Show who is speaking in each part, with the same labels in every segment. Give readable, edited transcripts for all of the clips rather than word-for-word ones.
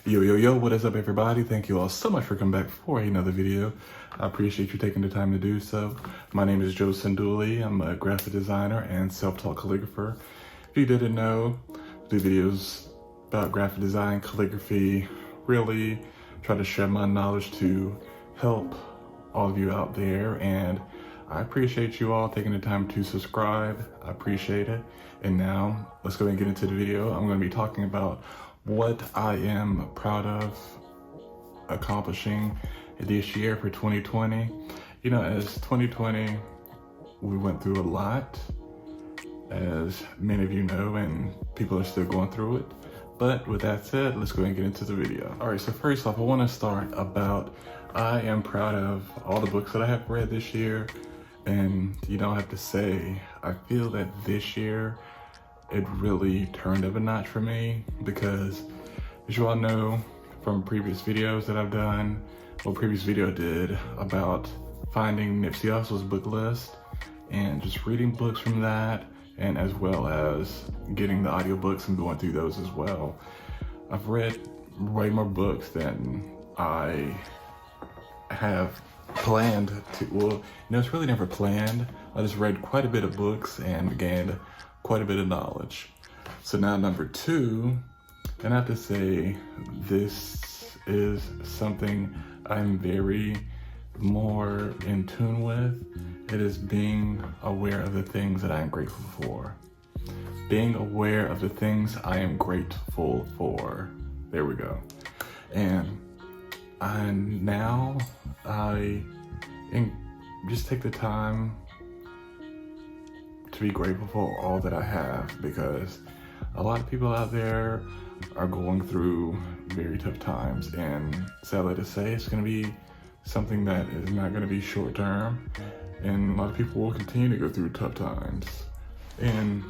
Speaker 1: Yo, what is up everybody? Thank you all so much for coming back for another video. I appreciate you taking the time to do so. My name is Dooley. I'm a graphic designer and self-taught calligrapher. If you didn't know, I do videos about graphic design, calligraphy, really try to share my knowledge to help all of you out there, and I appreciate you all taking the time to subscribe. I appreciate it. And now let's go ahead and get into the video. I'm going to be talking about what I am proud of accomplishing this year for 2020. You know, as 2020, we went through a lot, as many of you know, and people are still going through it. But with that said, let's go ahead and get into the video. All right, so first off, I want to start about I am proud of all the books that I have read this year. And you know, I have to say, I feel that this year, it really turned up a notch for me because, as you all know from previous videos that I've done, previous video I did about finding Nipsey Hussle's book list and just reading books from that, and as well as getting the audiobooks and going through those as well. I've read way more books than I have planned to. Well, you know, it's really never planned. I just read quite a bit of books and gained quite a bit of knowledge. So now number two, and I have to say, this is something I'm very more in tune with. It is being aware of the things that I am grateful for. Being aware of the things I am grateful for. There we go. And now I just take the time to be grateful for all that I have, because a lot of people out there are going through very tough times, and sadly to say, it's going to be something that is not going to be short term, and a lot of people will continue to go through tough times. And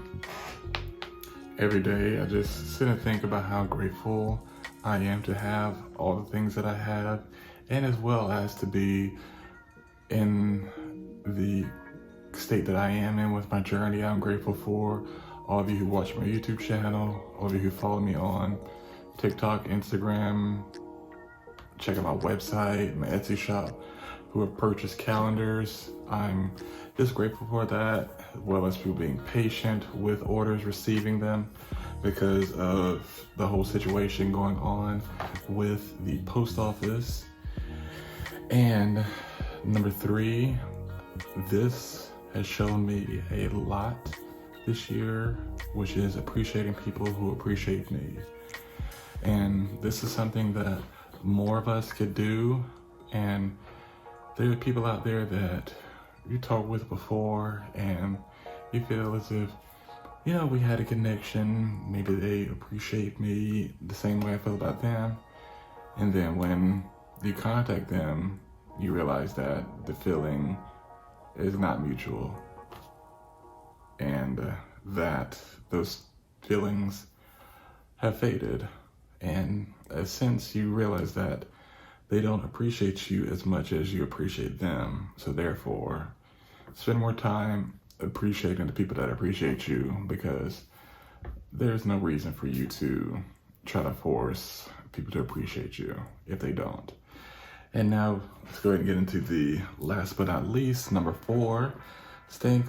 Speaker 1: every day I just sit and think about how grateful I am to have all the things that I have, and as well as to be in the state that I am in with my journey. I'm grateful for all of you who watch my YouTube channel, all of you who follow me on TikTok, Instagram, check out my website, my Etsy shop, who have purchased calendars. I'm just grateful for that, as well as people being patient with orders, receiving them, because of the whole situation going on with the post office. And number three, this has shown me a lot this year, which is appreciating people who appreciate me. And this is something that more of us could do. And there are people out there that you talked with before and you feel as if, you know, we had a connection. Maybe they appreciate me the same way I feel about them. And then when you contact them, you realize that the feeling is not mutual, and that those feelings have faded. And since you realize that they don't appreciate you as much as you appreciate them, so therefore spend more time appreciating the people that appreciate you, because there's no reason for you to try to force people to appreciate you if they don't. And now let's go ahead and get into the last but not least, number four, staying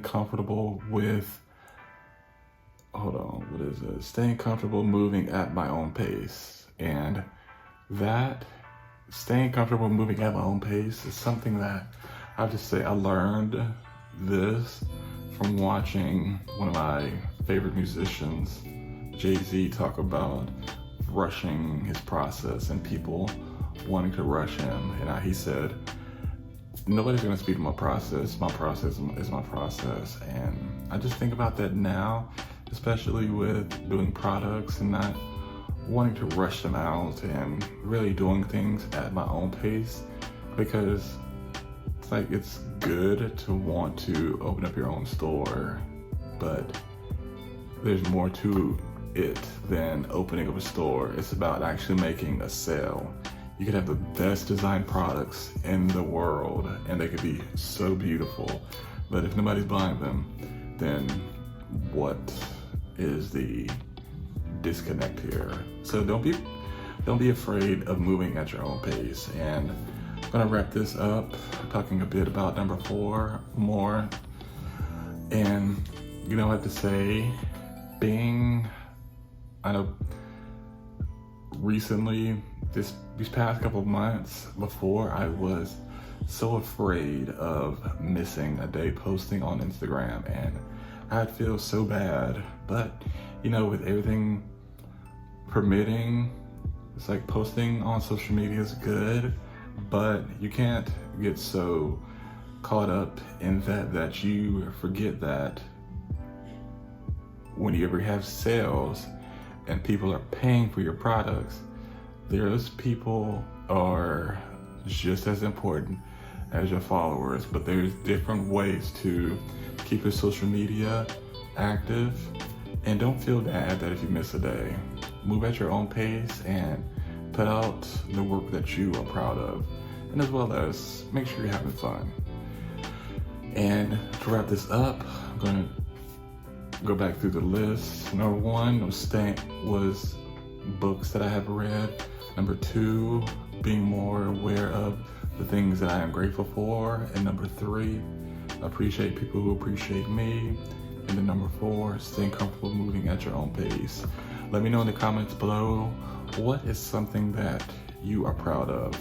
Speaker 1: comfortable with, staying comfortable moving at my own pace. And that staying comfortable moving at my own pace is something that I have to say, I learned this from watching one of my favorite musicians, Jay-Z, talk about rushing his process and people wanting to rush him. And he said, nobody's gonna speed up my process. My process is my process. And I just think about that now, especially with doing products and not wanting to rush them out and really doing things at my own pace, because it's like, it's good to want to open up your own store, but there's more to it than opening up a store. It's about actually making a sale. You could have the best designed products in the world and they could be so beautiful, but if nobody's buying them, then what is the disconnect here. So don't be afraid of moving at your own pace. And I'm gonna wrap this up talking a bit about number 4 more. And you know what to say, I know recently, these past couple of months, before I was so afraid of missing a day posting on Instagram, and I'd feel so bad. But you know, with everything permitting, it's like posting on social media is good, but you can't get so caught up in that you forget that when you ever have sales and people are paying for your products, those people are just as important as your followers. But there's different ways to keep your social media active, and don't feel bad that if you miss a day. Move at your own pace and put out the work that you are proud of, and as well as make sure you're having fun. And to wrap this up, I'm gonna go back through the list. Number 1 was books that I have read. Number 2, being more aware of the things that I am grateful for. And number 3, appreciate people who appreciate me. And then number 4, staying comfortable moving at your own pace. Let me know in the comments below, what is something that you are proud of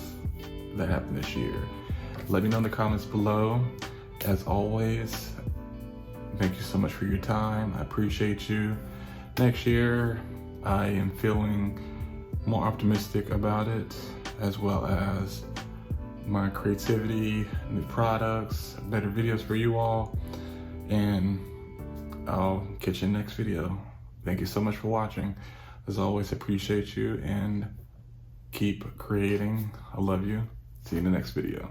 Speaker 1: that happened this year? Let me know in the comments below. As always, thank you so much for your time. I appreciate you. Next year, I am feeling more optimistic about it, as well as my creativity, new products, better videos for you all. And I'll catch you in the next video. Thank you so much for watching. As always, appreciate you and keep creating. I love you. See you in the next video.